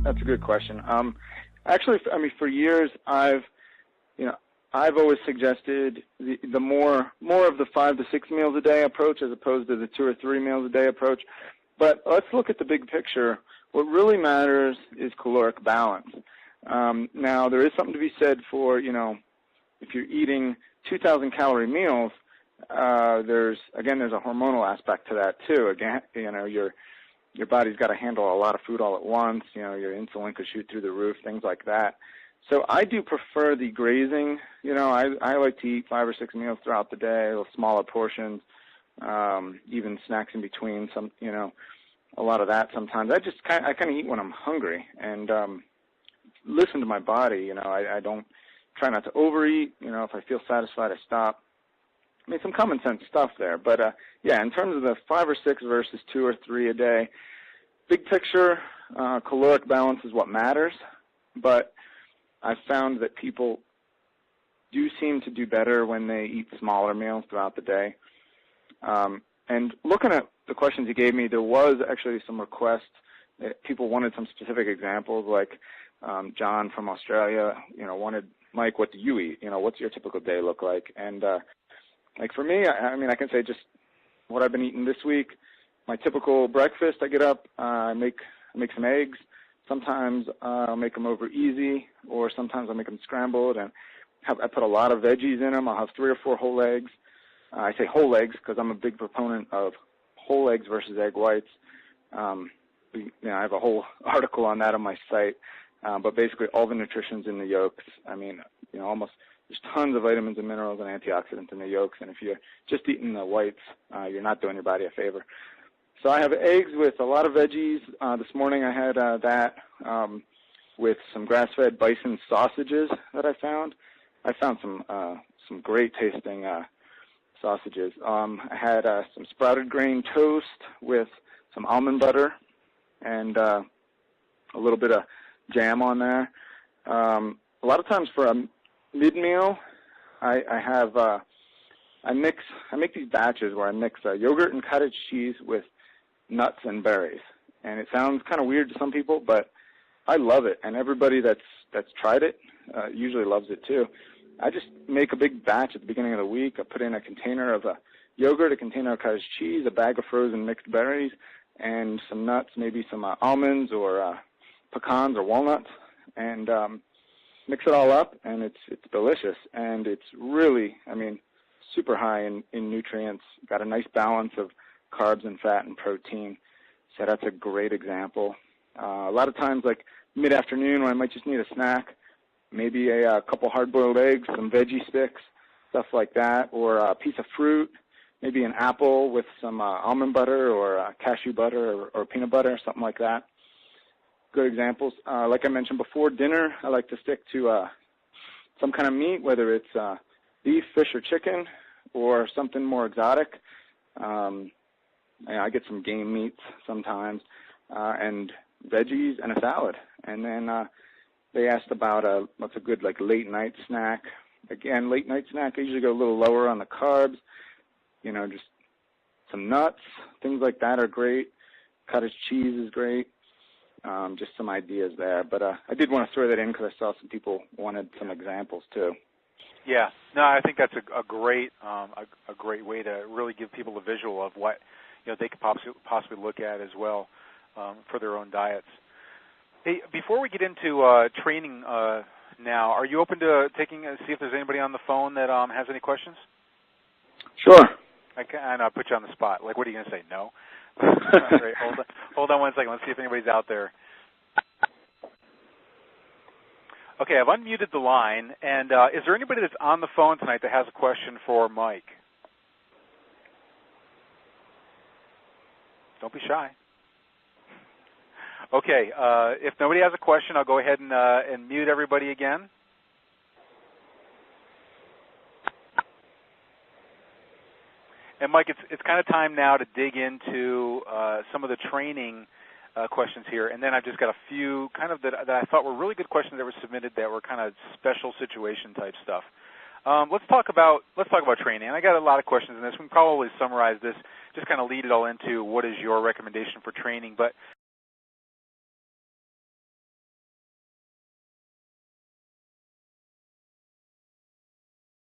that's a good question. Actually, I mean, for years I've always suggested the more of the 5 to 6 meals a day approach as opposed to the 2 or 3 meals a day approach. But let's look at the big picture. What really matters is caloric balance. Now, there is something to be said for, if you're eating 2,000 calorie meals, there's a hormonal aspect to that too. Again, your body's got to handle a lot of food all at once. Your insulin could shoot through the roof, things like that. So I do prefer the grazing. I like to eat 5 or 6 meals throughout the day, little smaller portions, even snacks in between. A lot of that sometimes. I kind of eat when I'm hungry and listen to my body. I don't try not to overeat. If I feel satisfied, I stop. I mean, some common sense stuff there. But, in terms of the 5 or 6 versus 2 or 3 a day, big picture, caloric balance is what matters. But I've found that people do seem to do better when they eat smaller meals throughout the day. And looking at the questions you gave me, there was actually some requests. People wanted some specific examples, like John from Australia, wanted, Mike, what do you eat? What's your typical day look like? And like for me, I can say just what I've been eating this week. My typical breakfast, I get up, I make some eggs. Sometimes I'll make them over easy, or sometimes I'll make them scrambled, and I put a lot of veggies in them. I'll have 3 or 4 whole eggs. I say whole eggs because I'm a big proponent of whole eggs versus egg whites. I have a whole article on that on my site, but basically all the nutrition's in the yolks. Almost there's tons of vitamins and minerals and antioxidants in the yolks, and if you're just eating the whites, you're not doing your body a favor. So I have eggs with a lot of veggies. This morning I had that with some grass-fed bison sausages that I found. I found some great tasting sausages. I had some sprouted grain toast with some almond butter and a little bit of jam on there. A lot of times for a mid-meal, I make these batches where I mix yogurt and cottage cheese with nuts and berries. And it sounds kind of weird to some people, but I love it. And everybody that's tried it usually loves it too. I just make a big batch at the beginning of the week. I put in a container of yogurt, a container of cottage cheese, a bag of frozen mixed berries, and some nuts, maybe some almonds or pecans or walnuts, and mix it all up, and it's delicious. And it's really, super high in nutrients. Got a nice balance of carbs and fat and protein. So that's a great example. A lot of times, like mid-afternoon when I might just need a snack, maybe a couple hard-boiled eggs, some veggie sticks, stuff like that, or a piece of fruit, maybe an apple with some almond butter or cashew butter or peanut butter, something like that. Good examples. Like I mentioned before, dinner, I like to stick to some kind of meat, whether it's beef, fish, or chicken, or something more exotic. I get some game meats sometimes, and veggies and a salad. And then they asked about what's a good late night snack. Again, late night snack, I usually go a little lower on the carbs. Just some nuts, things like that are great. Cottage cheese is great. Just some ideas there. But I did want to throw that in because I saw some people wanted some examples too. Yeah, no, I think that's a great way to really give people a visual of what they could possibly look at as well for their own diets. Hey, before we get into training now, are you open to see if there's anybody on the phone that has any questions? Sure. I'll put you on the spot. What are you going to say? No? All right, hold on 1 second. Let's see if anybody's out there. Okay, I've unmuted the line. And is there anybody that's on the phone tonight that has a question for Mike? Don't be shy. Okay, if nobody has a question, I'll go ahead and mute everybody again. And Mike, it's kind of time now to dig into some of the training questions here, and then I've just got a few kind of that I thought were really good questions that were submitted that were kind of special situation type stuff. Let's talk about training. And I got a lot of questions in this. We can probably summarize this, just kind of lead it all into what is your recommendation for training. But